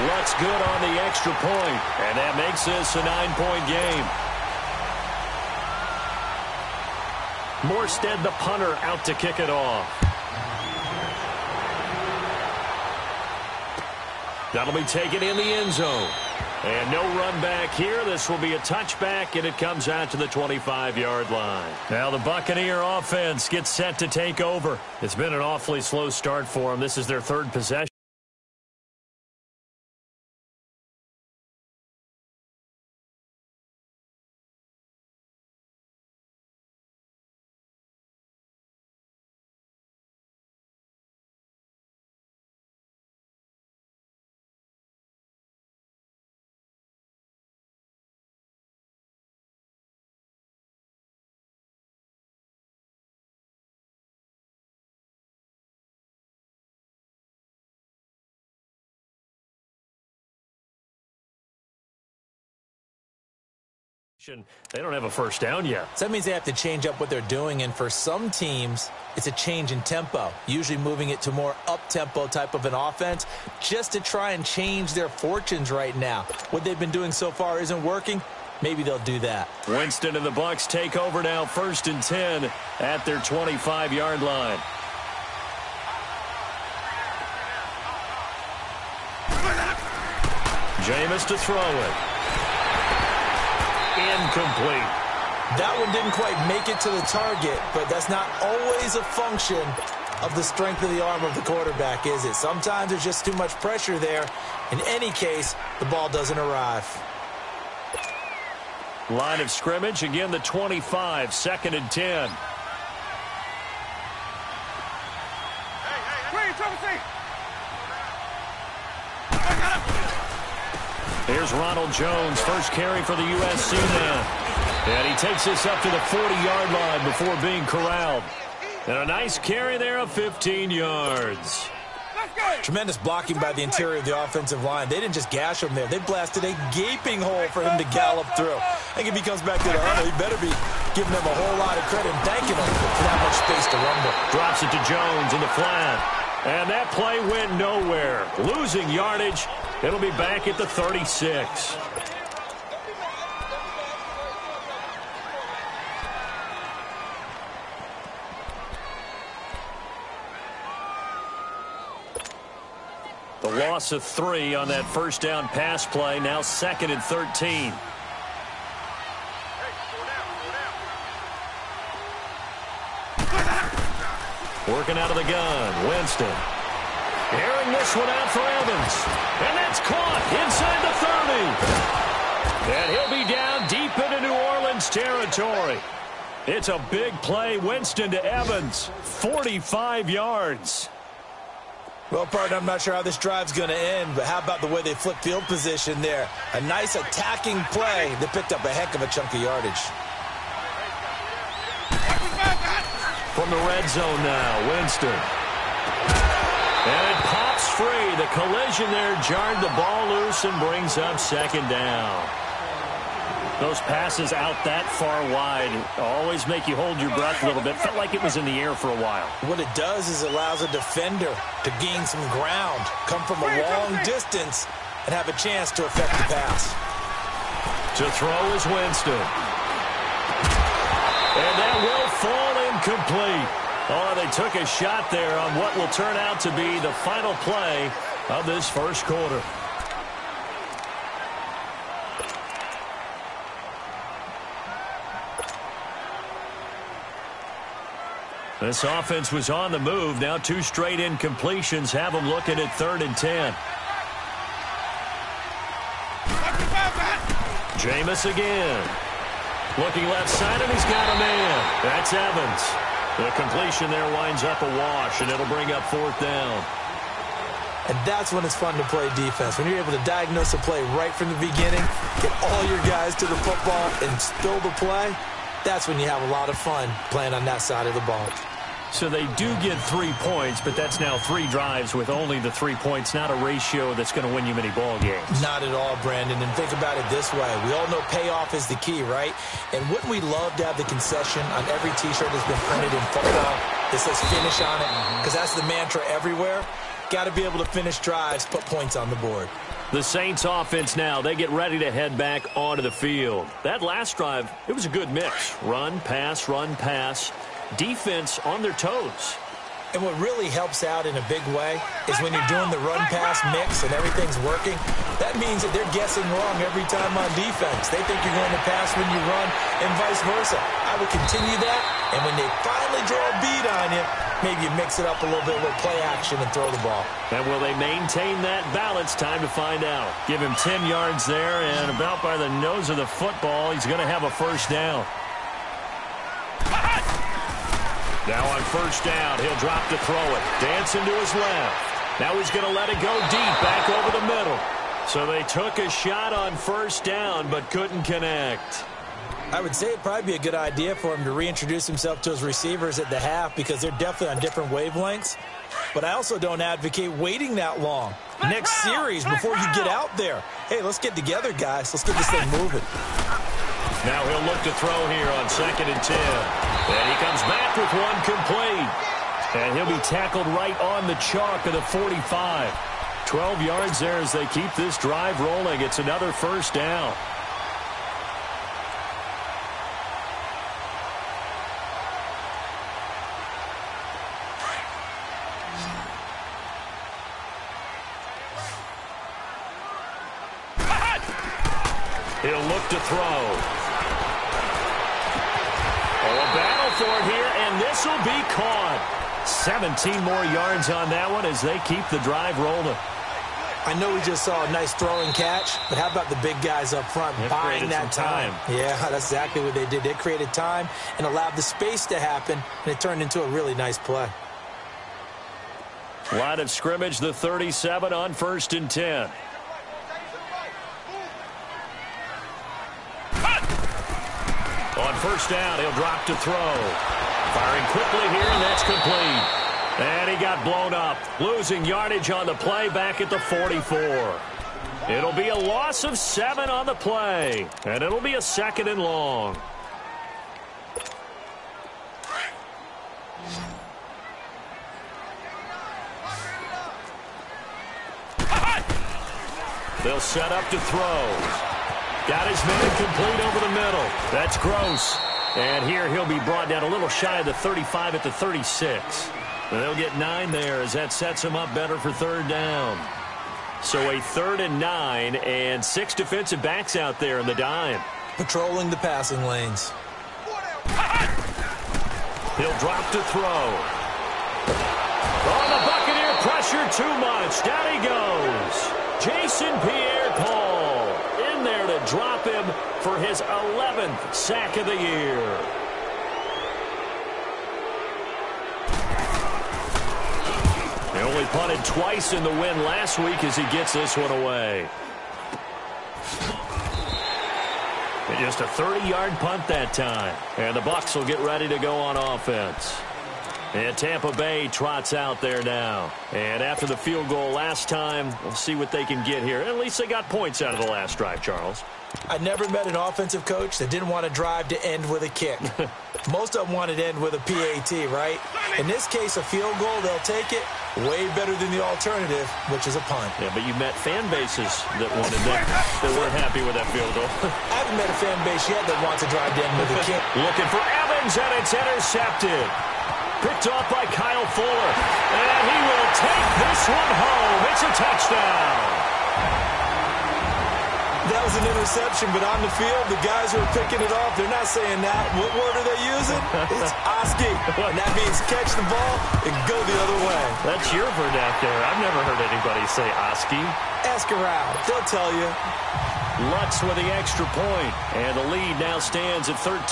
Looks good on the extra point, and that makes this a 9-point game. Morstead, the punter, out to kick it off. That'll be taken in the end zone. And no run back here. This will be a touchback, and it comes out to the 25-yard line. Now the Buccaneer offense gets set to take over. It's been an awfully slow start for them. This is their third possession. They don't have a first down yet. So that means they have to change up what they're doing, and for some teams, it's a change in tempo, usually moving it to more up-tempo type of an offense just to try and change their fortunes right now. What they've been doing so far isn't working. Maybe they'll do that. Winston and the Bucs take over now, 1st and 10 at their 25-yard line. Jameis to throw it. Incomplete. That one didn't quite make it to the target, but that's not always a function of the strength of the arm of the quarterback, is it? Sometimes there's just too much pressure there. In any case, the ball doesn't arrive. Line of scrimmage, again the 25, 2nd and 10. Here's Ronald Jones, first carry for the USC man. And he takes this up to the 40-yard line before being corralled. And a nice carry there of 15 yards. Tremendous blocking by the interior of the offensive line. They didn't just gash him there. They blasted a gaping hole for him to gallop through. I think if he comes back to the huddle, he better be giving them a whole lot of credit and thanking him for that much space to rumble. Drops it to Jones in the flat. And that play went nowhere. Losing yardage. It'll be back at the 36. The loss of 3 on that first down pass play. Now 2nd and 13. Working out of the gun. Winston. Airing this one out for Evans. And that's caught inside the 30. And he'll be down deep into New Orleans territory. It's a big play. Winston to Evans. 45 yards. Well, partner, I'm not sure how this drive's going to end, but how about the way they flipped field position there? A nice attacking play that picked up a heck of a chunk of yardage. From the red zone now, Winston. And it pops free. The collision there jarred the ball loose and brings up 2nd down. Those passes out that far wide always make you hold your breath a little bit. Felt like it was in the air for a while. What it does is it allows a defender to gain some ground, come from a long distance, and have a chance to affect the pass. To throw is Winston. And that will fall incomplete. Oh, they took a shot there on what will turn out to be the final play of this first quarter. This offense was on the move. Now 2 straight incompletions have them looking at 3rd and 10. Jameis again. Looking left side, and he's got a man. That's Evans. The completion there winds up a wash, and it'll bring up 4th down. And that's when it's fun to play defense. When you're able to diagnose a play right from the beginning, get all your guys to the football, and spill the play, that's when you have a lot of fun playing on that side of the ball. So they do get 3 points, but that's now 3 drives with only the 3 points, not a ratio that's going to win you many ball games. Not at all, Brandon. And think about it this way. We all know payoff is the key, right? And wouldn't we love to have the concession on every T-shirt that's been printed in football that says finish on it? Because that's the mantra everywhere. Got to be able to finish drives, put points on the board. The Saints offense now, they get ready to head back onto the field. That last drive, it was a good mix. Run, pass, defense on their toes. And what really helps out in a big way is when you're doing the run-pass mix and everything's working, that means that they're guessing wrong every time on defense. They think you're going to pass when you run and vice versa. I would continue that, and when they finally draw a bead on you, maybe you mix it up a little bit with play action and throw the ball. And will they maintain that balance? Time to find out. Give him 10 yards there, and about by the nose of the football, he's going to have a first down. Now on first down, he'll drop to throw it. Dancing to his left. Now he's going to let it go deep, back over the middle. So they took a shot on first down, but couldn't connect. I would say it'd probably be a good idea for him to reintroduce himself to his receivers at the half because they're definitely on different wavelengths. But I also don't advocate waiting that long. Next series before you get out there. Hey, let's get together, guys. Let's get this thing moving. Now he'll look to throw here on 2nd and 10. And he comes back with one complete. And he'll be tackled right on the chalk of the 45. 12 yards there as they keep this drive rolling. It's another first down. He'll look to throw. A battle for it here, and this will be caught. 17 more yards on that one as they keep the drive rolling. I know we just saw a nice throwing catch, but how about the big guys up front buying that time? Yeah, that's exactly what they did. They created time and allowed the space to happen, and it turned into a really nice play. Line of scrimmage, the 37 on 1st and 10. On first down, he'll drop to throw. Firing quickly here, and that's complete. And he got blown up, losing yardage on the play back at the 44. It'll be a loss of 7 on the play, and it'll be a 2nd and long. They'll set up to throw. Got his man complete over the middle. That's Gross. And here he'll be brought down a little shy of the 35 at the 36. And they'll get 9 there as that sets him up better for 3rd down. So a 3rd and 9 and 6 defensive backs out there in the dime. Patrolling the passing lanes. He'll drop to throw. Oh, the Buccaneer pressure too much. Down he goes. Jason Pierre-Paul in there to drop him for his 11th sack of the year. He only punted twice in the win last week as he gets this one away. And just a 30-yard punt that time. And the Bucs will get ready to go on offense. And Tampa Bay trots out there now. And after the field goal last time, we'll see what they can get here. At least they got points out of the last drive, Charles. I never met an offensive coach that didn't want to drive to end with a kick. Most of them wanted to end with a PAT, right? In this case, a field goal, they'll take it. Way better than the alternative, which is a punt. Yeah, but you met fan bases that wanted that, that weren't happy with that field goal. I haven't met a fan base yet that wants to drive to end with a kick. Looking for Evans, and it's intercepted. Picked off by Kyle Fuller. And he will take this one home. It's a touchdown. That was an interception, but on the field, the guys who are picking it off, they're not saying that. What word are they using? It's Oski. And that means catch the ball and go the other way. That's your vernacular. I've never heard anybody say Oski. Ask around. They'll tell you. Lutz with the extra point. And the lead now stands at 13.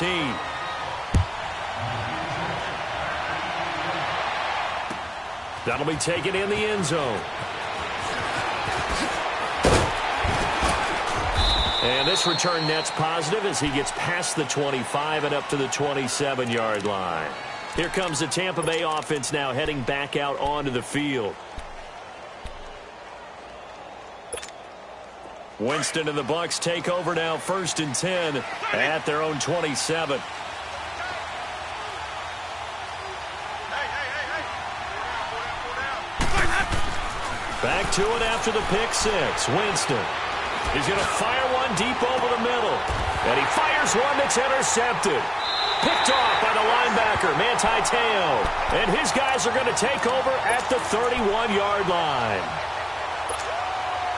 That'll be taken in the end zone. And this return net's positive as he gets past the 25 and up to the 27-yard line. Here comes the Tampa Bay offense now heading back out onto the field. Winston and the Bucs take over now, 1st and 10 at their own 27. to it after the pick six. Winston. He's going to fire one deep over the middle. And he fires one that's intercepted. Picked off by the linebacker, Manti Te'o. And his guys are going to take over at the 31-yard line.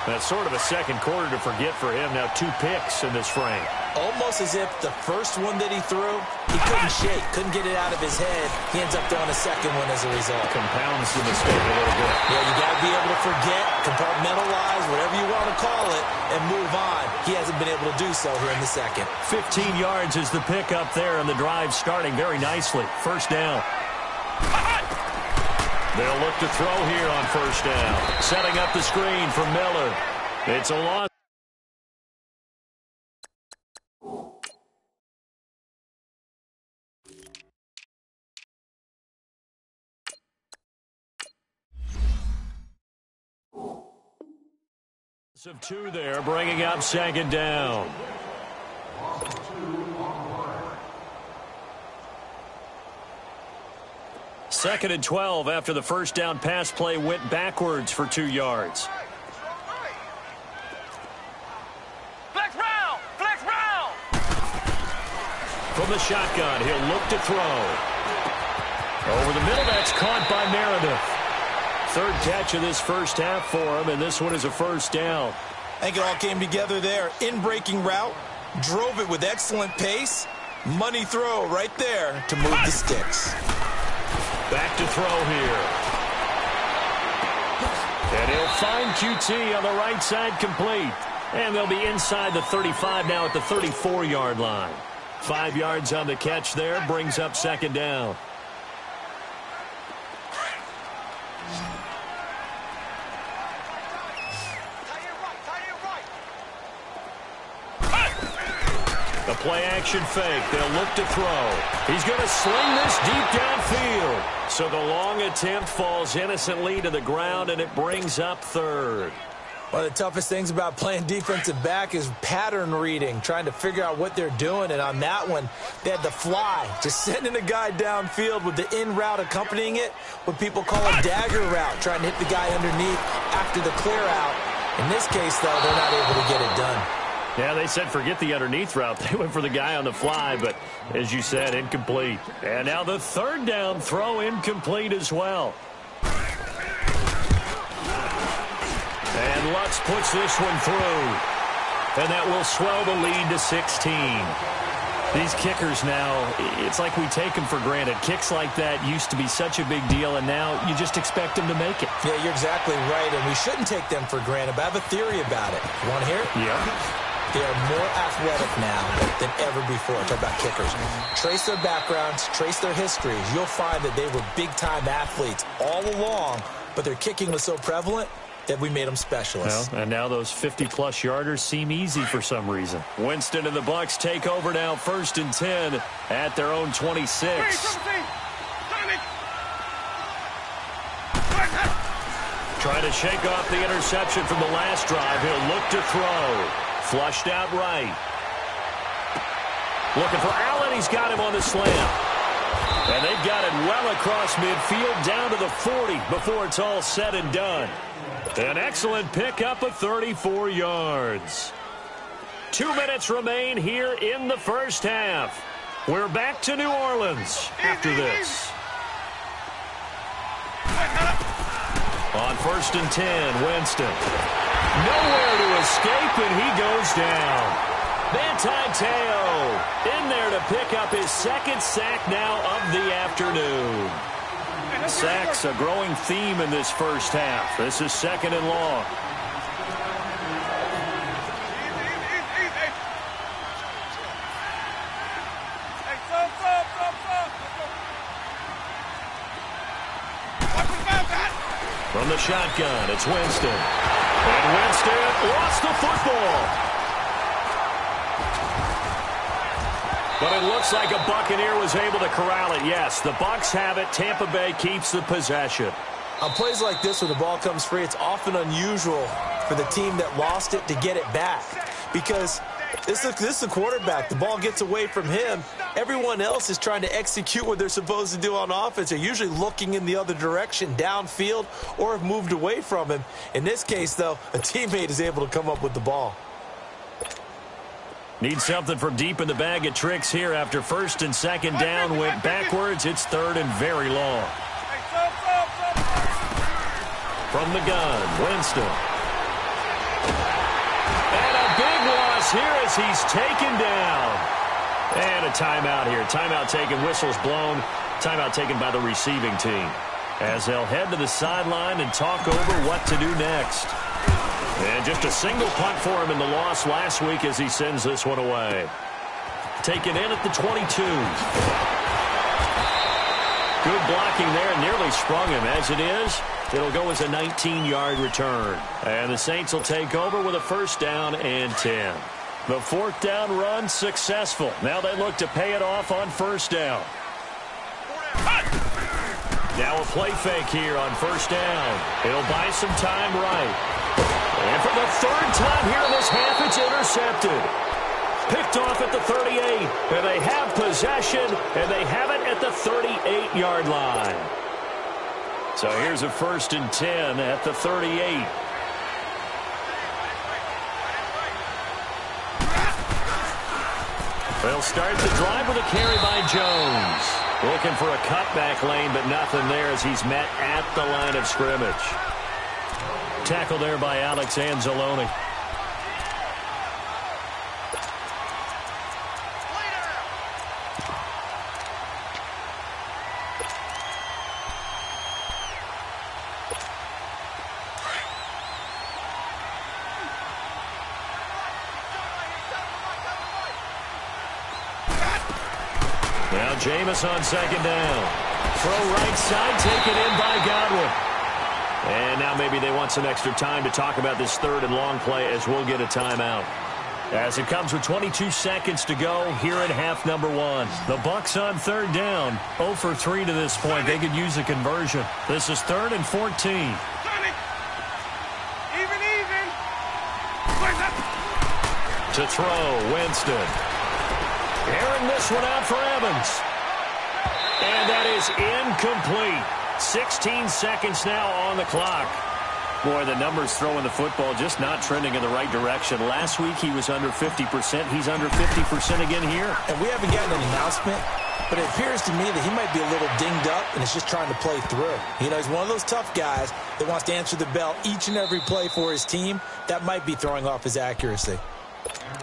That's sort of a second quarter to forget for him. Now 2 picks in this frame. Almost as if the first one that he threw, he couldn't shake, couldn't get it out of his head. He ends up throwing a second one as a result. Compounds the mistake a little bit. Yeah, you got to be able to forget, compartmentalize, whatever you want to call it, and move on. He hasn't been able to do so here in the second. 15 yards is the pickup there, and the drive starting very nicely. First down. They'll look to throw here on first down. Setting up the screen for Miller. It's a loss. Of 2 there, bringing up second down. Second and 12 after the first down pass play went backwards for 2 yards. Flex round! Flex round! From the shotgun, he'll look to throw. Over the middle, that's caught by Meredith. Third catch of this first half for him, and this one is a first down. I think it all came together there. In-breaking route, drove it with excellent pace. Money throw right there to move the sticks. Back to throw here. And he'll find QT on the right side complete. And they'll be inside the 35 now at the 34-yard line. 5 yards on the catch there, brings up second down. The play-action fake. They'll look to throw. He's going to sling this deep downfield. So the long attempt falls innocently to the ground, and it brings up third. One of the toughest things about playing defensive back is pattern reading, trying to figure out what they're doing. And on that one, they had the fly, just sending a guy downfield with the in route accompanying it, what people call a dagger route, trying to hit the guy underneath after the clear out. In this case, though, they're not able to get it done. Yeah, they said forget the underneath route. They went for the guy on the fly, but as you said, incomplete. And now the third down throw incomplete as well. And Lutz puts this one through. And that will swell the lead to 16. These kickers now, it's like we take them for granted. Kicks like that used to be such a big deal, and now you just expect them to make it. Yeah, you're exactly right, and we shouldn't take them for granted, but I have a theory about it. You want to hear it? Yeah. They are more athletic now than ever before. Talk about kickers. Trace their backgrounds, trace their histories. You'll find that they were big-time athletes all along, but their kicking was so prevalent that we made them specialists. Well, and now those 50-plus yarders seem easy for some reason. Winston and the Bucs take over now, 1st and 10 at their own 26. Trying to shake off the interception from the last drive. He'll look to throw. Flushed out right. Looking for Allen. He's got him on the slam. And they've got it well across midfield down to the 40 before it's all said and done. An excellent pickup of 34 yards. 2 minutes remain here in the first half. We're back to New Orleans after this. On 1st and 10, Winston. Nowhere to escape, and he goes down. Manti Te'o in there to pick up his second sack now of the afternoon. Sacks a growing theme in this first half. This is 2nd and long. From the shotgun, it's Winston. And Winston lost the football. But it looks like a Buccaneer was able to corral it. Yes, the Bucs have it. Tampa Bay keeps the possession. On plays like this where the ball comes free, it's often unusual for the team that lost it to get it back. Because This is the quarterback. The ball gets away from him. Everyone else is trying to execute what they're supposed to do on offense. They're usually looking in the other direction, downfield, or have moved away from him. In this case, though, a teammate is able to come up with the ball. Need something from deep in the bag of tricks here after first and second down went backwards. It's third and very long. From the gun, Winston. And a big loss here as he's taken down. And a timeout here. Timeout taken, whistles blown. Timeout taken by the receiving team. As they'll head to the sideline and talk over what to do next. And just a single punt for him in the loss last week as he sends this one away. Taken in at the 22. Good blocking there, nearly sprung him. As it is, it'll go as a 19-yard return. And the Saints will take over with a first down and 10. The fourth down run successful. Now they look to pay it off on first down. Now a play fake here on first down. It'll buy some time right. And for the third time here in this half, it's intercepted. Picked off at the 38. And they have possession, and they have it at the 38-yard line. So here's a first and 10 at the 38. They'll start the drive with a carry by Jones. Looking for a cutback lane, but nothing there as he's met at the line of scrimmage. Tackle there by Alex Anzalone. Now Jameis on second down. Throw right side, taken in by Godwin. And now maybe they want some extra time to talk about this third and long play as we'll get a timeout. As it comes with 22 seconds to go here in half number one. The Bucs on third down, 0 for 3 to this point. They could use a conversion. This is third and 14. Even. To throw, Winston. Airing this one out for Evans. And that is incomplete. 16 seconds now on the clock. Boy, the numbers throwing the football just not trending in the right direction. Last week he was under 50%. He's under 50% again here. And we haven't gotten an announcement, but it appears to me that he might be a little dinged up and is just trying to play through. You know, he's one of those tough guys that wants to answer the bell each and every play for his team. That might be throwing off his accuracy.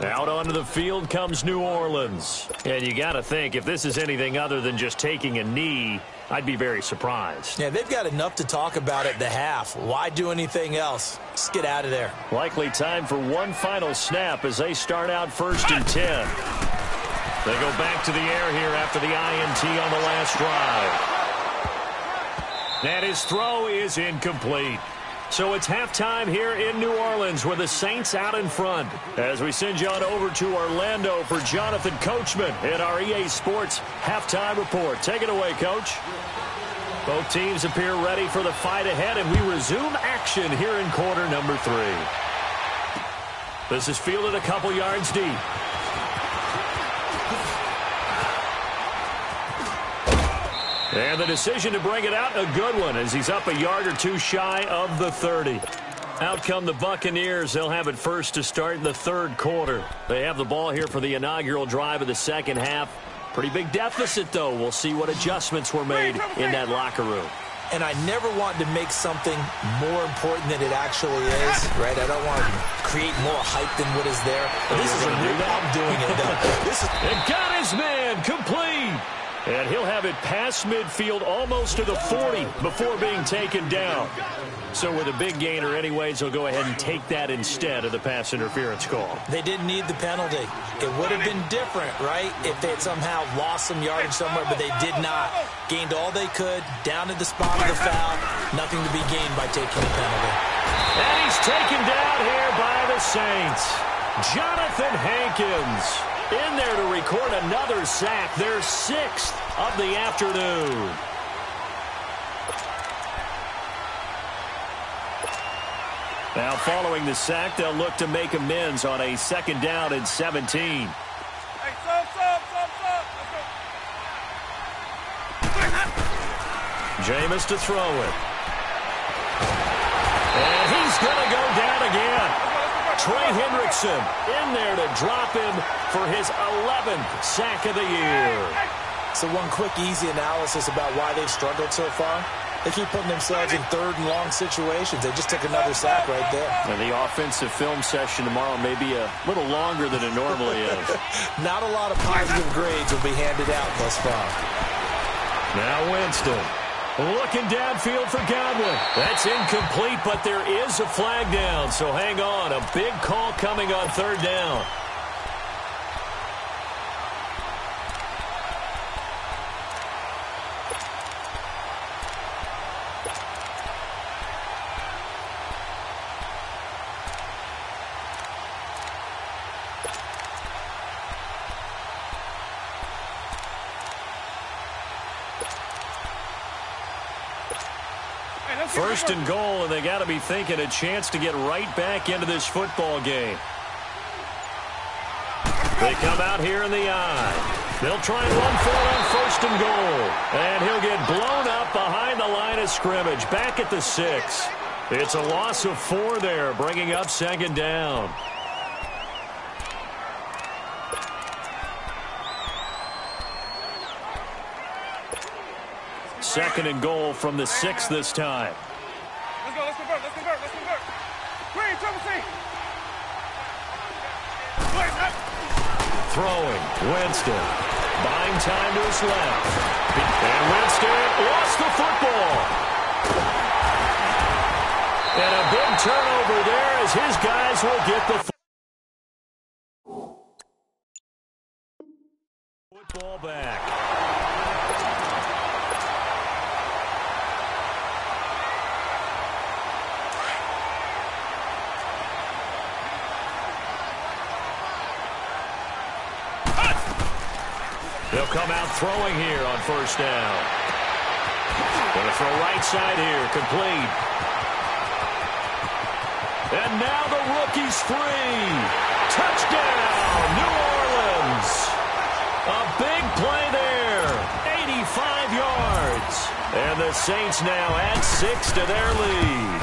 Out onto the field comes New Orleans. And you got to think, if this is anything other than just taking a knee, I'd be very surprised. Yeah, they've got enough to talk about at the half. Why do anything else? Just get out of there. Likely time for one final snap as they start out first and 10. They go back to the air here after the INT on the last drive. And his throw is incomplete. So it's halftime here in New Orleans with the Saints out in front. As we send you on over to Orlando for Jonathan Coachman at our EA Sports Halftime Report. Take it away, Coach. Both teams appear ready for the fight ahead, and we resume action here in quarter number 3. This is fielded a couple yards deep. And the decision to bring it out, a good one, as he's up a yard or two shy of the 30. Out come the Buccaneers. They'll have it first to start in the third quarter. They have the ball here for the inaugural drive of the second half. Pretty big deficit, though. We'll see what adjustments were made in that locker room. And I never want to make something more important than it actually is, right? I don't want to create more hype than what is there. But this is a new, I'm doing it, though. And got his man complete. And he'll have it past midfield almost to the 40 before being taken down. So with a big gainer anyways, they'll go ahead and take that instead of the pass interference call. They didn't need the penalty. It would have been different, right, if they had somehow lost some yardage somewhere, but they did not. Gained all they could, down to the spot of the foul. Nothing to be gained by taking the penalty. And he's taken down here by the Saints. Jonathan Hankins in there to record another sack, their 6th of the afternoon. Now following the sack, they'll look to make amends on a 2nd down and 17. Hey, sub. Jameis to throw it. And he's going to go down again. Trey Hendrickson in there to drop him for his 11th sack of the year. So one quick, easy analysis about why they've struggled so far. They keep putting themselves in 3rd and long situations. They just took another sack right there. And the offensive film session tomorrow may be a little longer than it normally is. Not a lot of positive grades will be handed out thus far. Now Winston looking downfield for Godwin. That's incomplete, but there is a flag down. So hang on. A big call coming on 3rd down. First and goal, and they got to be thinking a chance to get right back into this football game. They come out here in the eye. They'll try and run for it on 1st and goal. And he'll get blown up behind the line of scrimmage, back at the 6. It's a loss of 4 there, bringing up 2nd down. Second and goal from the 6 this time. Let's convert. Green, triple C. Throwing, Winston. Buying time to his left. And Winston lost the football. And a big turnover there as his guys will get the football back. They'll come out throwing here on 1st down. Going to throw right side here, complete. And now the rookie's free. Touchdown, New Orleans. A big play there, 85 yards. And the Saints now add 6 to their lead.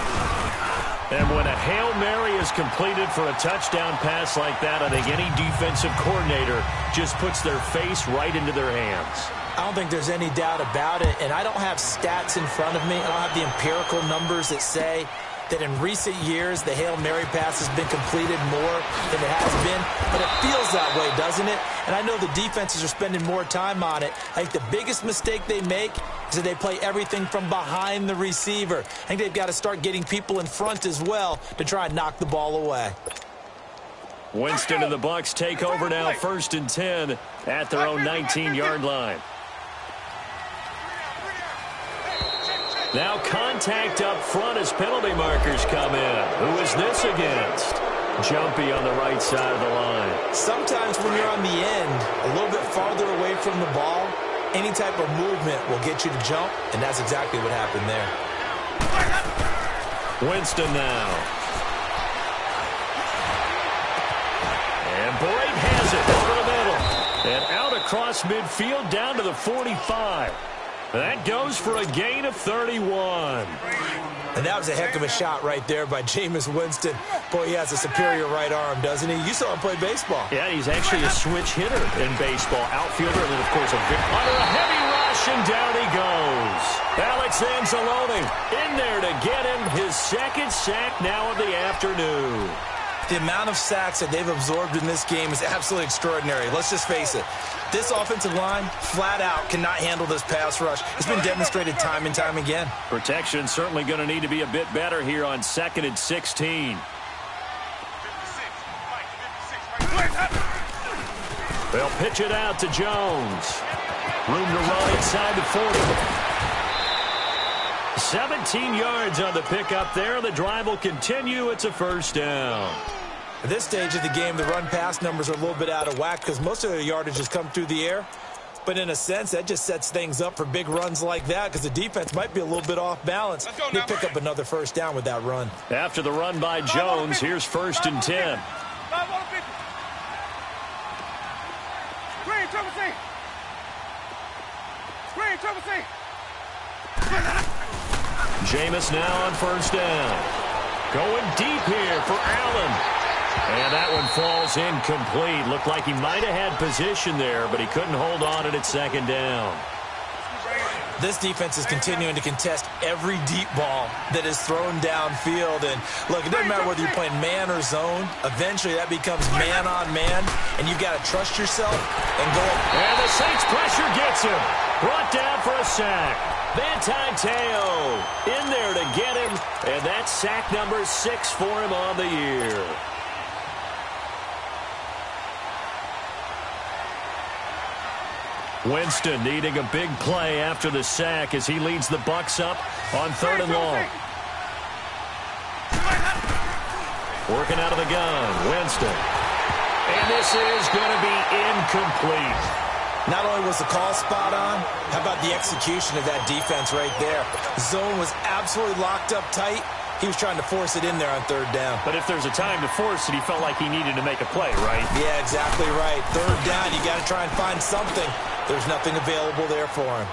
And when a Hail Mary is completed for a touchdown pass like that, I think any defensive coordinator just puts their face right into their hands. I don't think there's any doubt about it, and I don't have stats in front of me. I don't have the empirical numbers that say that in recent years the Hail Mary pass has been completed more than it has been, but it feels that way, doesn't it? And I know the defenses are spending more time on it. I think the biggest mistake they make is that they play everything from behind the receiver. I think they've got to start getting people in front as well to try and knock the ball away. Winston and the Bucs take over now, 1st and 10 at their own 19-yard line. Now contact up front as penalty markers come in. Who is this against? Jumpy on the right side of the line. Sometimes when you're on the end, a little bit farther away from the ball, any type of movement will get you to jump, and that's exactly what happened there. Winston now. And Boyd has it over the middle. And out across midfield down to the 45. That goes for a gain of 31. And that was a heck of a shot right there by Jameis Winston. Boy, he has a superior right arm, doesn't he? You saw him play baseball. Yeah, he's actually a switch hitter in baseball. Outfielder, and then, of course, under a heavy rush, and down he goes. Alex Anzalone in there to get him his 2nd sack now of the afternoon. The amount of sacks that they've absorbed in this game is absolutely extraordinary. Let's just face it. This offensive line, flat out, cannot handle this pass rush. It's been demonstrated time and time again. Protection certainly going to need to be a bit better here on 2nd and 16. They'll pitch it out to Jones. Room to run inside the 40. 17 yards on the pickup there. The drive will continue. It's a 1st down. At this stage of the game, the run-pass numbers are a little bit out of whack because most of the yardage has come through the air. But in a sense, that just sets things up for big runs like that because the defense might be a little bit off balance. They pick up another first down with that run. After the run by Jones, here's 1st and 10. Screen, triple C. Screen, triple C. Jameis now on 1st down. Going deep here for Allen. And that one falls incomplete. Looked like he might have had position there, but he couldn't hold on it at 2nd down. This defense is continuing to contest every deep ball that is thrown downfield. And, look, it doesn't matter whether you're playing man or zone. Eventually, that becomes man on man, and you've got to trust yourself and go. And the Saints pressure gets him. Brought down for a sack. Teo in there to get him, and that's sack number 6 for him on the year. Winston needing a big play after the sack as he leads the Bucs up on 3rd and long. Working out of the gun, Winston. And this is going to be incomplete. Not only was the call spot on, how about the execution of that defense right there? Zone was absolutely locked up tight. He was trying to force it in there on 3rd down. But if there's a time to force it, he felt like he needed to make a play, right? Yeah, exactly right. 3rd down, you got to try and find something. There's nothing available there for him.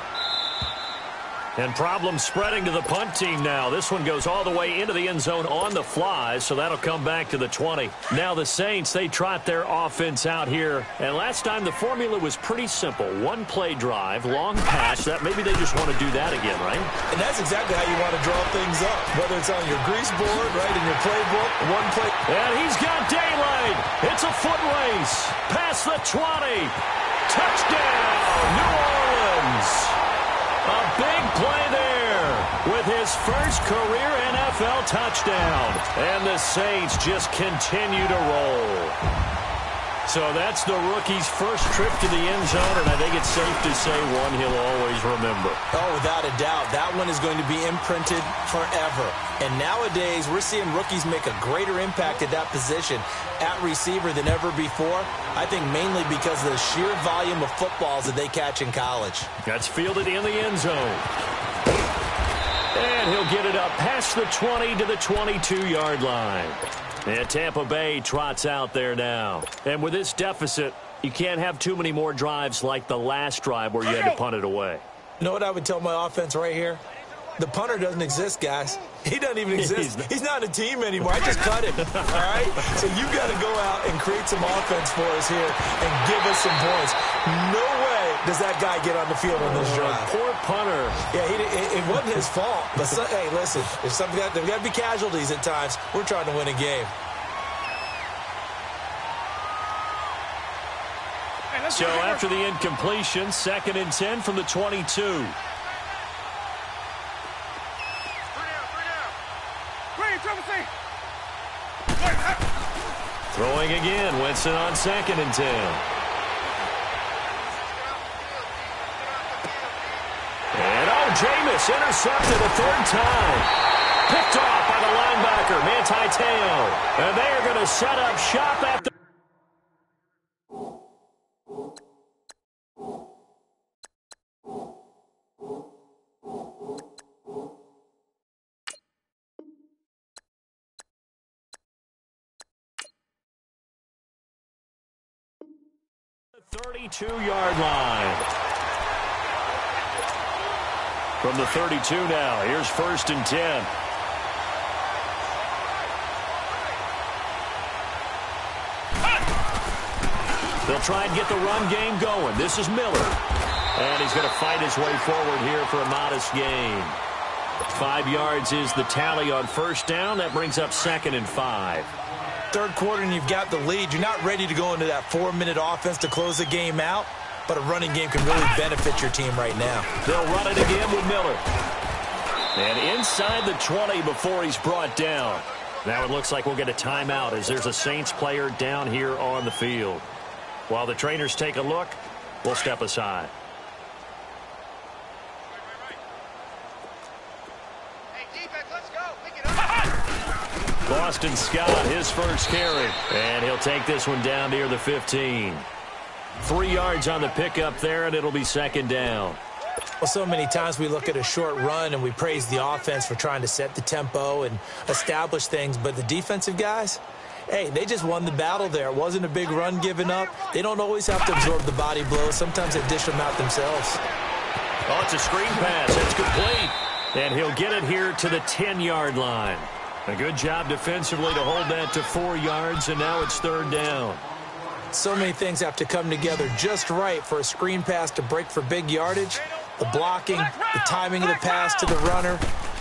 And problems spreading to the punt team now. This one goes all the way into the end zone on the fly, so that'll come back to the 20. Now the Saints, they trot their offense out here. And last time the formula was pretty simple. One play drive, long pass. That maybe they just want to do that again, right? And that's exactly how you want to draw things up. Whether it's on your grease board, right, in your playbook, one play. And he's got daylight. It's a foot race. Past the 20. Touchdown, New Orleans. A big play there with his first career NFL touchdown. And the Saints just continue to roll. So that's the rookie's first trip to the end zone, and I think it's safe to say one he'll always remember. Oh, without a doubt. That one is going to be imprinted forever. And nowadays, we're seeing rookies make a greater impact at that position at receiver than ever before. I think mainly because of the sheer volume of footballs that they catch in college. That's fielded in the end zone. And he'll get it up past the 20 to the 22-yard line. And Tampa Bay trots out there now. And with this deficit, you can't have too many more drives like the last drive where you had to punt it away. You know what I would tell my offense right here? The punter doesn't exist, guys. He doesn't even exist. He's not a team anymore. I just cut him, all right? So you got to go out and create some offense for us here and give us some points. No way does that guy get on the field on this drive. Poor punter. Yeah, it wasn't his fault. But, hey, listen, there's got to be casualties at times. We're trying to win a game. So after the incompletion, 2nd and 10 from the 22. Throwing again, Winston on 2nd and 10. And Jameis intercepted a 3rd time. Picked off by the linebacker, Teo. And they are going to set up shop at the... the 32-yard line. From the 32 now, here's 1st and 10. They'll try and get the run game going. This is Miller. And he's going to fight his way forward here for a modest gain. 5 yards is the tally on 1st down. That brings up 2nd and 5. 3rd quarter and you've got the lead. You're not ready to go into that 4-minute offense to close the game out, but a running game can really benefit your team right now. They'll run it again with Miller. And inside the 20 before he's brought down. Now it looks like we'll get a timeout as there's a Saints player down here on the field. While the trainers take a look, we'll step aside. Boston Scott, his first carry. And he'll take this one down near the 15. 3 yards on the pickup there, and it'll be second down. Well, so many times we look at a short run and we praise the offense for trying to set the tempo and establish things, but the defensive guys, hey, they just won the battle there. It wasn't a big run given up. They don't always have to absorb the body blows. Sometimes they dish them out themselves. Oh, it's a screen pass. It's complete. And he'll get it here to the 10-yard line. A good job defensively to hold that to 4 yards, and now it's third down. So many things have to come together just right for a screen pass to break for big yardage. The blocking, the timing of the pass to the runner,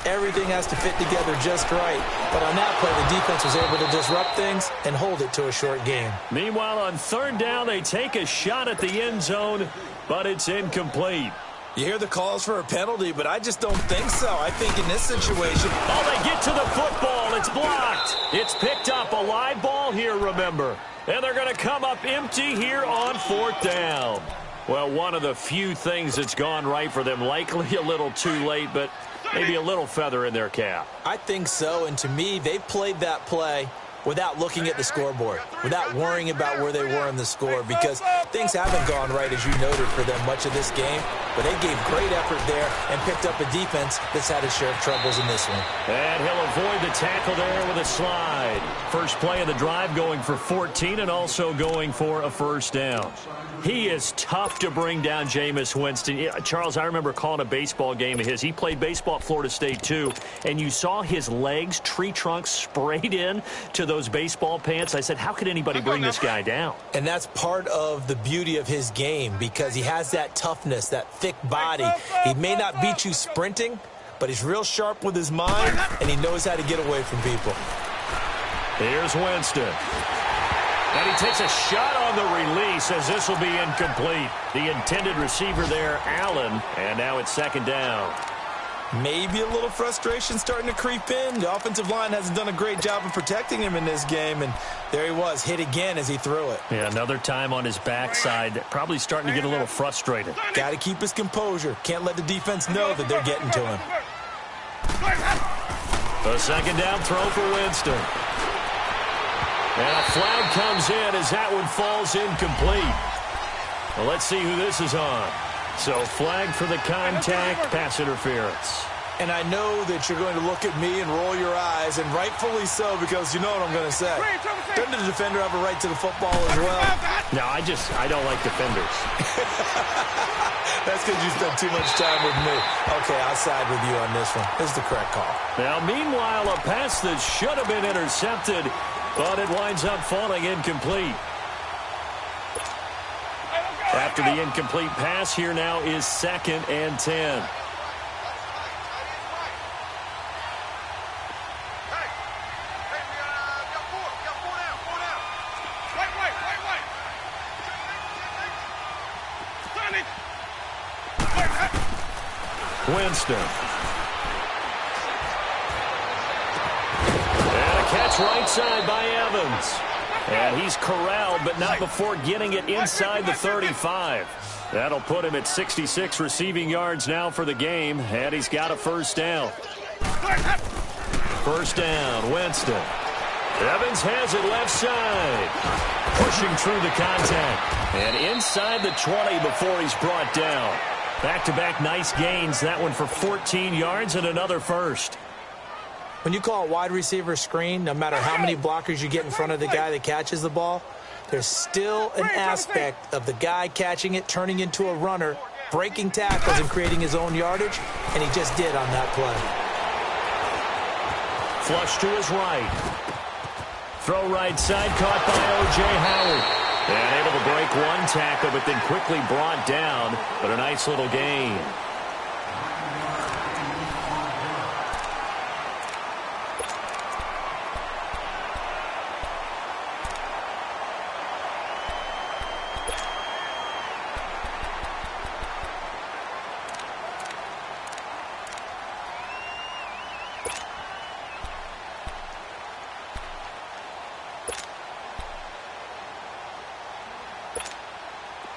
everything has to fit together just right. But on that play, the defense was able to disrupt things and hold it to a short game. Meanwhile, on third down, they take a shot at the end zone, but it's incomplete. You hear the calls for a penalty, but I just don't think so. I think in this situation... Oh, they get to the football. It's blocked. It's picked up. A live ball here, remember. And they're going to come up empty here on fourth down. Well, one of the few things that's gone right for them. Likely a little too late, but maybe a little feather in their cap. I think so, and to me, they played that play without looking at the scoreboard, without worrying about where they were in the score, because things haven't gone right, as you noted, for them much of this game. But they gave great effort there and picked up a defense that's had its share of troubles in this one. And he'll avoid the tackle there with a slide. First play of the drive going for 14 and also going for a first down. He is tough to bring down, Jameis Winston. Charles, I remember calling a baseball game of his. He played baseball at Florida State, too, and you saw his legs, tree trunks sprayed in to those baseball pants. I said, how could anybody bring this guy down? And that's part of the beauty of his game, because he has that toughness, that thick body. He may not beat you sprinting, but he's real sharp with his mind, and he knows how to get away from people. Here's Winston. And he takes a shot on the release as this will be incomplete. The intended receiver there, Allen, and now it's second down. Maybe a little frustration starting to creep in. The offensive line hasn't done a great job of protecting him in this game, and there he was, hit again as he threw it. Yeah, another time on his backside, probably starting to get a little frustrated. Got to keep his composure. Can't let the defense know that they're getting to him. The second down throw for Winston. And a flag comes in as that one falls incomplete. Well, let's see who this is on. So flag for the contact, pass interference. And I know that you're going to look at me and roll your eyes, and rightfully so, because you know what I'm going to say. Doesn't the defender have a right to the football as well? No, I don't like defenders. That's because you spent too much time with me. Okay, I'll side with you on this one. This is the correct call. Now, meanwhile, a pass that should have been intercepted, but it winds up falling incomplete. After the incomplete pass, here now is 2nd and 10. Winston. And a catch right side by Evans. And he's corralled, but not before getting it inside the 35. That'll put him at 66 receiving yards now for the game, and he's got a first down. First down, Winston. Evans has it left side. Pushing through the contact. And inside the 20 before he's brought down. Back-to-back nice gains. That one for 14 yards and another first. When you call a wide receiver screen, no matter how many blockers you get in front of the guy that catches the ball, there's still an aspect of the guy catching it, turning into a runner, breaking tackles and creating his own yardage, and he just did on that play. Flush to his right. Throw right side, caught by O.J. Howard. And able to break one tackle, but then quickly brought down, but a nice little gain.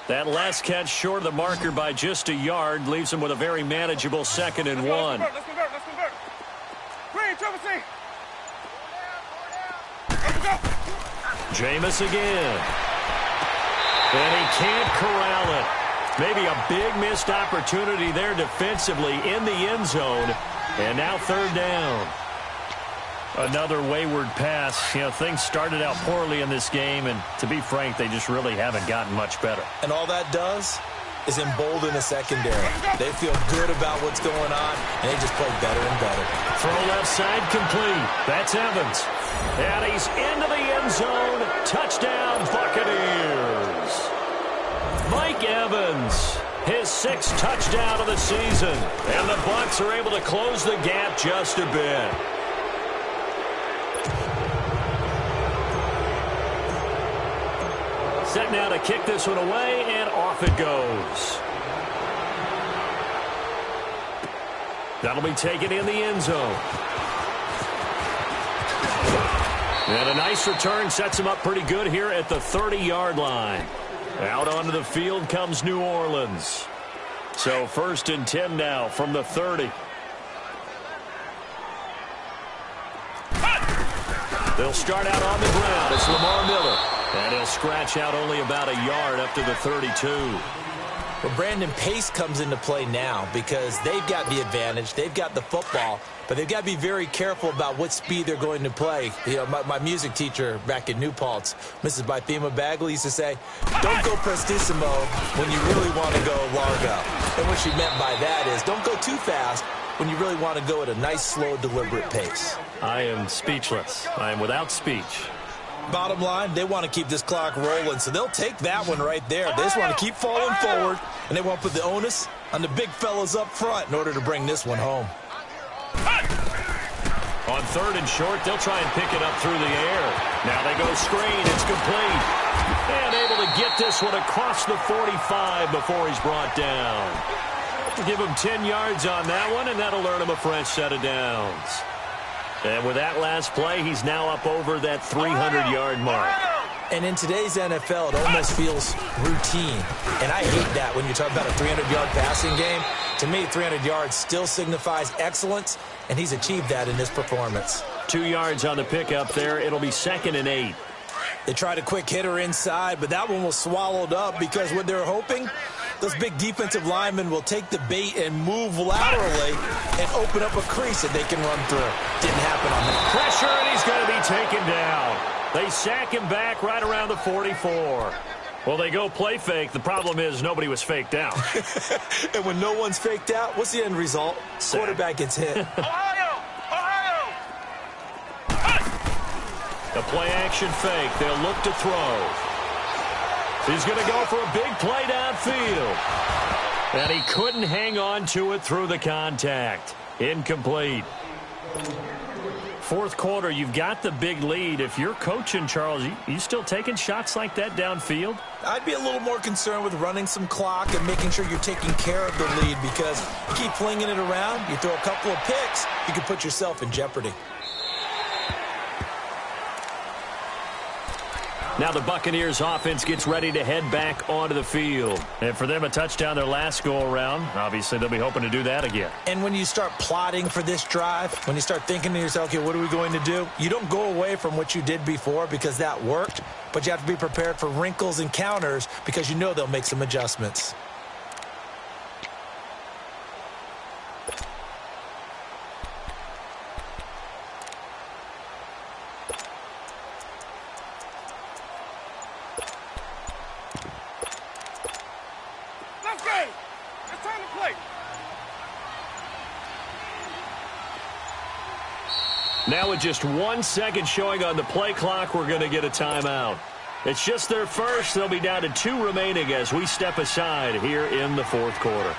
That last catch short of the marker by just a yard leaves him with a very manageable 2nd and 1. Let's convert. Green, triple C. Let's go. Jameis again. And he can't corral it. Maybe a big missed opportunity there defensively in the end zone. And now third down. Another wayward pass. You know, things started out poorly in this game, and to be frank, they just really haven't gotten much better. And all that does is embolden the secondary. They feel good about what's going on, and they just play better and better. Throw left side complete. That's Evans. And he's into the end zone. Touchdown, Buccaneers. Mike Evans, his 6th touchdown of the season. And the Bucs are able to close the gap just a bit. Set now to kick this one away, and off it goes. That'll be taken in the end zone. And a nice return sets him up pretty good here at the 30-yard line. Out onto the field comes New Orleans. So 1st and 10 now from the 30. They'll start out on the ground. It's Lamar Miller. And he'll scratch out only about a yard up to the 32. Well, Brandon, pace comes into play now because they've got the advantage. They've got the football, but they've got to be very careful about what speed they're going to play. You know, my music teacher back in New Paltz, Mrs. Bythema Bagley, used to say, don't go prestissimo when you really want to go largo. And what she meant by that is don't go too fast when you really want to go at a nice, slow, deliberate pace. I am speechless. I am without speech. Bottom line, they want to keep this clock rolling, so they'll take that one right there. They just want to keep falling forward, and they want to put the onus on the big fellas up front in order to bring this one home. On 3rd and short, they'll try and pick it up through the air. Now they go screen. It's complete. And able to get this one across the 45 before he's brought down. Give him 10 yards on that one, and that'll earn him a fresh set of downs. And with that last play, he's now up over that 300-yard mark. And in today's NFL, it almost feels routine. And I hate that when you talk about a 300-yard passing game. To me, 300 yards still signifies excellence, and he's achieved that in this performance. 2 yards on the pickup there. It'll be 2nd and 8. They tried a quick hitter inside, but that one was swallowed up because what they're hoping, those big defensive linemen will take the bait and move laterally and open up a crease that they can run through. Didn't happen on that. Pressure, and he's going to be taken down. They sack him back right around the 44. Well, they go play fake. The problem is nobody was faked out. And when no one's faked out, what's the end result? Sack. Quarterback gets hit. The play-action fake. They'll look to throw. He's going to go for a big play downfield. And he couldn't hang on to it through the contact. Incomplete. 4th quarter, you've got the big lead. If you're coaching, Charles, you still taking shots like that downfield? I'd be a little more concerned with running some clock and making sure you're taking care of the lead because you keep flinging it around, you throw a couple of picks, you can put yourself in jeopardy. Now the Buccaneers offense gets ready to head back onto the field. And for them, a touchdown their last go-around. Obviously, they'll be hoping to do that again. And when you start plotting for this drive, when you start thinking to yourself, okay, what are we going to do? You don't go away from what you did before because that worked, but you have to be prepared for wrinkles and counters because you know they'll make some adjustments. Now with just 1 second showing on the play clock, we're going to get a timeout. It's just their first. They'll be down to 2 remaining as we step aside here in the 4th quarter.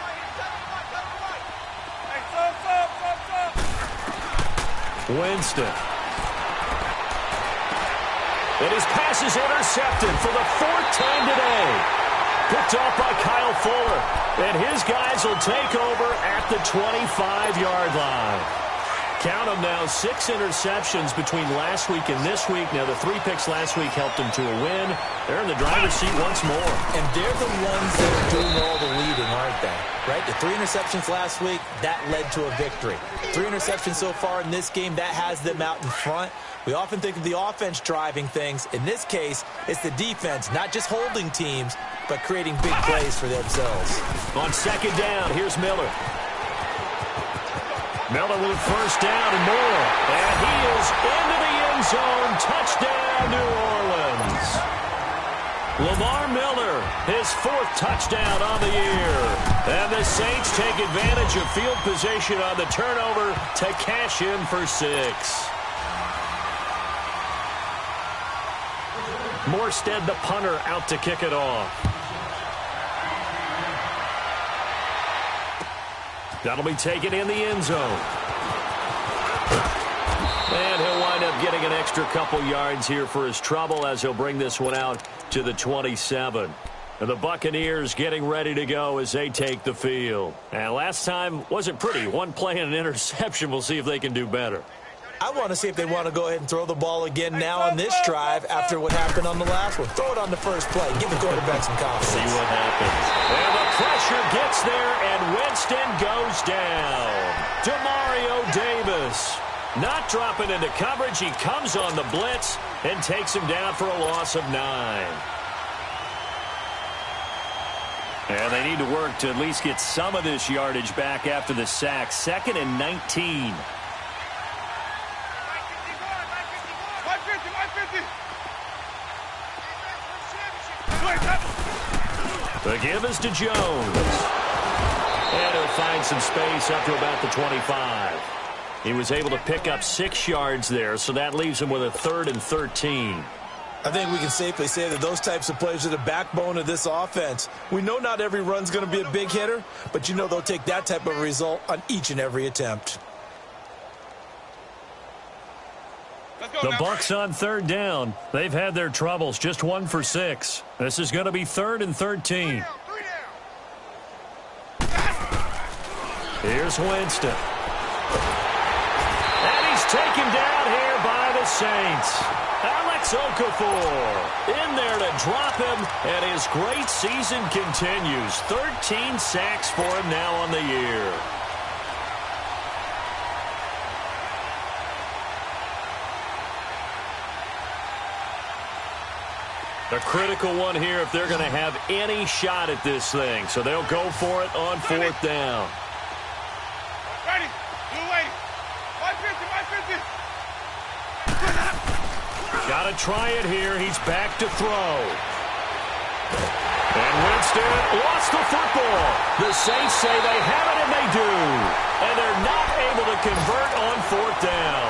Winston. And his pass is intercepted for the 4th time today. Picked off by Kyle Fuller. And his guys will take over at the 25-yard line. Count them now, 6 interceptions between last week and this week. Now, the 3 picks last week helped them to a win. They're in the driver's seat once more. And they're the ones that are doing all the leading, aren't they? Right? The 3 interceptions last week, that led to a victory. 3 interceptions so far in this game, that has them out in front. We often think of the offense driving things. In this case, it's the defense, not just holding teams, but creating big plays for themselves. On second down, here's Miller. Miller with first down and more. And he is into the end zone. Touchdown, New Orleans. Lamar Miller, his 4th touchdown on the year. And the Saints take advantage of field position on the turnover to cash in for 6. Morstead, the punter, out to kick it off. That'll be taken in the end zone. And he'll wind up getting an extra couple yards here for his trouble as he'll bring this one out to the 27. And the Buccaneers getting ready to go as they take the field. And last time wasn't pretty. 1 play and an interception. We'll see if they can do better. I want to see if they want to go ahead and throw the ball again now on this drive after what happened on the last one. Throw it on the first play. Give the quarterback some confidence. See what happens. And the pressure gets there, and Winston goes down. Demario Davis not dropping into coverage. He comes on the blitz and takes him down for a loss of 9. And they need to work to at least get some of this yardage back after the sack. 2nd and 19. The give is to Jones. And he'll find some space up to about the 25. He was able to pick up 6 yards there, so that leaves him with a 3rd and 13. I think we can safely say that those types of plays are the backbone of this offense. We know not every run's going to be a big hitter, but you know they'll take that type of result on each and every attempt. The Bucks on 3rd down. They've had their troubles, just 1 for 6. This is going to be 3rd and 13. Here's Winston. And he's taken down here by the Saints. Alex Okafor in there to drop him, and his great season continues. 13 sacks for him now on the year. A critical one here if they're going to have any shot at this thing. So they'll go for it on 4th down. Ready. Blue waiting. 550, 550. Got to try it here. He's back to throw. And Winston lost the football. The Saints say they have it, and they do. And they're not able to convert on 4th down.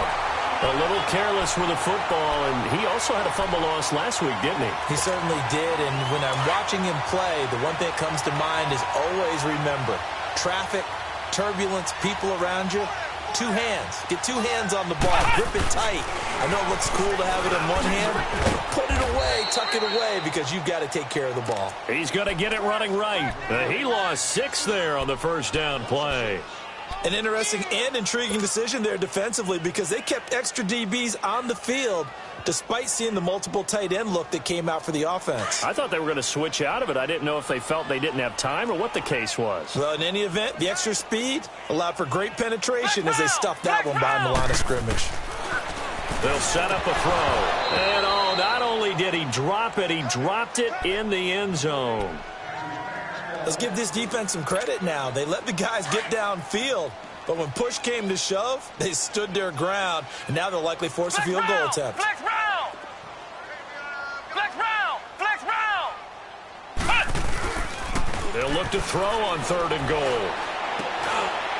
A little careless with the football, and he also had a fumble loss last week, didn't he? He certainly did, and when I'm watching him play, the one thing that comes to mind is always remember, traffic, turbulence, people around you, 2 hands. Get 2 hands on the ball. Grip it tight. I know it looks cool to have it in one hand. Put it away, tuck it away, because you've got to take care of the ball. He's going to get it running right. He lost 6 there on the first down play. An interesting and intriguing decision there defensively because they kept extra DBs on the field despite seeing the multiple tight end look that came out for the offense. I thought they were going to switch out of it. I didn't know if they felt they didn't have time or what the case was. Well, in any event, the extra speed allowed for great penetration as they stuffed that one behind the line of scrimmage. They'll set up a throw. And not only did he drop it, he dropped it in the end zone. Let's give this defense some credit now. They let the guys get downfield, but when push came to shove, they stood their ground, and now they'll likely force a field goal attempt. Flex round! Flex round! Flex round! They'll look to throw on 3rd and goal.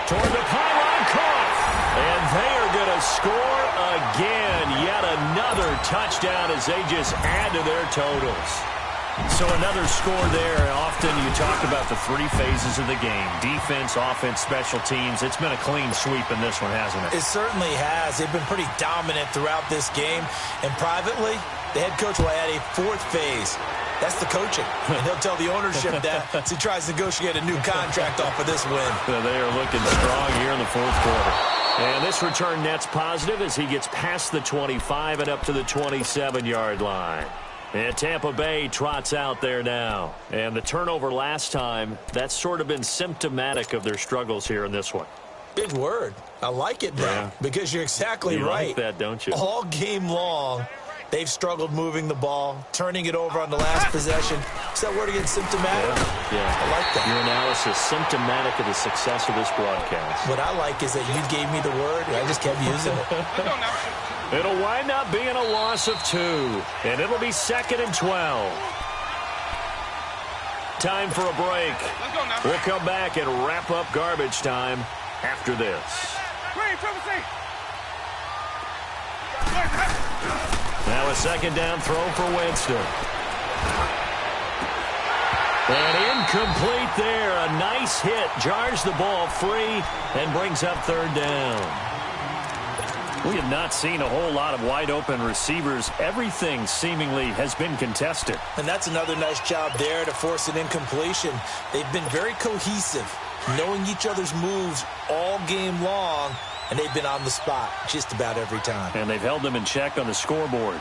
Toward the pylon, caught. And they are going to score again. Yet another touchdown as they just add to their totals. So another score there. Often you talk about the 3 phases of the game. Defense, offense, special teams. It's been a clean sweep in this one, hasn't it? It certainly has. They've been pretty dominant throughout this game. And privately, the head coach will add a 4th phase. That's the coaching. And he'll tell the ownership that as he tries to negotiate a new contract off of this win. They are looking strong here in the 4th quarter. And this return net's positive as he gets past the 25 and up to the 27-yard line. And Tampa Bay trots out there now. And the turnover last time, that's sort of been symptomatic of their struggles here in this one. Big word. I like it now because you're exactly right. You like that, don't you? All game long, they've struggled moving the ball, turning it over on the last possession. Is that word again, symptomatic? Yeah. I like that. Your analysis, symptomatic of the success of this broadcast. What I like is that you gave me the word, and I just kept using it. It'll wind up being a loss of 2, and it'll be 2nd and 12. Time for a break. We'll come back and wrap up garbage time after this. Now a 2nd down throw for Winston. And incomplete there. A nice hit. Jars the ball free and brings up 3rd down. We have not seen a whole lot of wide-open receivers. Everything seemingly has been contested. And that's another nice job there to force an incompletion. They've been very cohesive, knowing each other's moves all game long, and they've been on the spot just about every time. And they've held them in check on the scoreboard.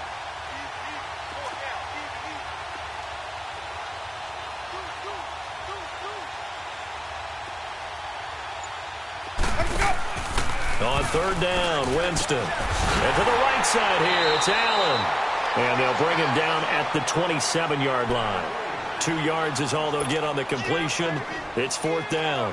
On 3rd down, Winston. And to the right side here, it's Allen. And they'll bring him down at the 27-yard line. 2 yards is all they'll get on the completion. It's 4th down.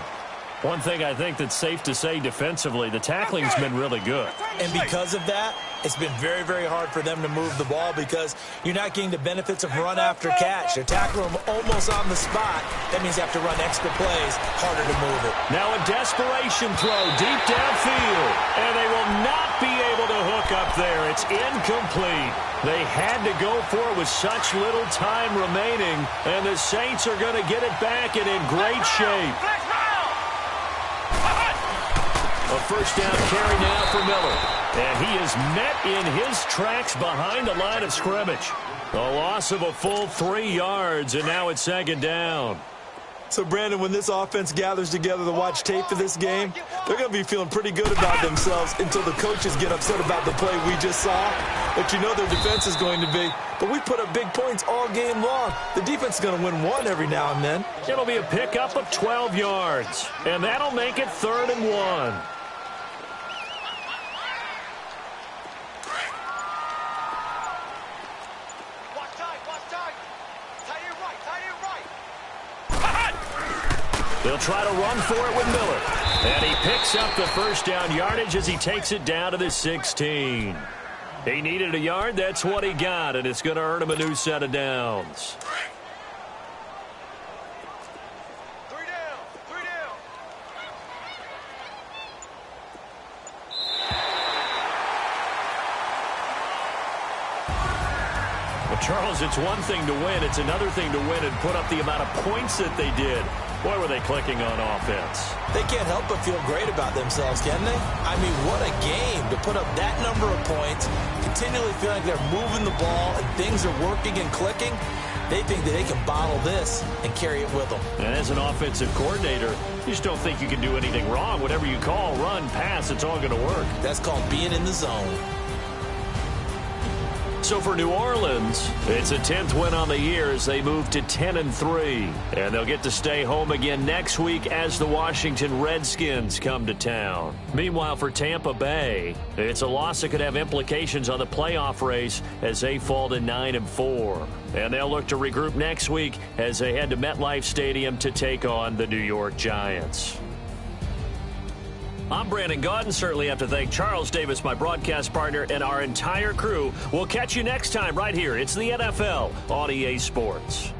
One thing I think that's safe to say defensively, the tackling's been really good. And because of that, it's been very, very hard for them to move the ball because you're not getting the benefits of run after catch. They're tackling them almost on the spot. That means they have to run extra plays, harder to move it. Now a desperation throw deep downfield, and they will not be able to hook up there. It's incomplete. They had to go for it with such little time remaining, and the Saints are going to get it back and in great shape. A 1st down carry now for Miller. And he is met in his tracks behind the line of scrimmage. A loss of a full 3 yards, and now it's 2nd down. So, Brandon, when this offense gathers together to watch tape of this game, they're going to be feeling pretty good about themselves until the coaches get upset about the play we just saw. But you know their defense is going to be. But we put up big points all game long. The defense is going to win one every now and then. It'll be a pickup of 12 yards, and that'll make it 3rd and 1. They'll try to run for it with Miller. And he picks up the 1st down yardage as he takes it down to the 16. He needed a yard. That's what he got, and it's going to earn him a new set of downs. 3 down. 3 down. Well, Charles, it's one thing to win. It's another thing to win and put up the amount of points that they did. Boy, were they clicking on offense. They can't help but feel great about themselves, can they? I mean, what a game to put up that number of points, continually feel like they're moving the ball and things are working and clicking. They think that they can bottle this and carry it with them. And as an offensive coordinator, you just don't think you can do anything wrong. Whatever you call, run, pass, it's all going to work. That's called being in the zone. So for New Orleans, it's a 10th win on the year as they move to 10-3. And they'll get to stay home again next week as the Washington Redskins come to town. Meanwhile, for Tampa Bay, it's a loss that could have implications on the playoff race as they fall to 9-4. And they'll look to regroup next week as they head to MetLife Stadium to take on the New York Giants. I'm Brandon Gaudin. Certainly have to thank Charles Davis, my broadcast partner, and our entire crew. We'll catch you next time right here. It's the NFL on EA Sports.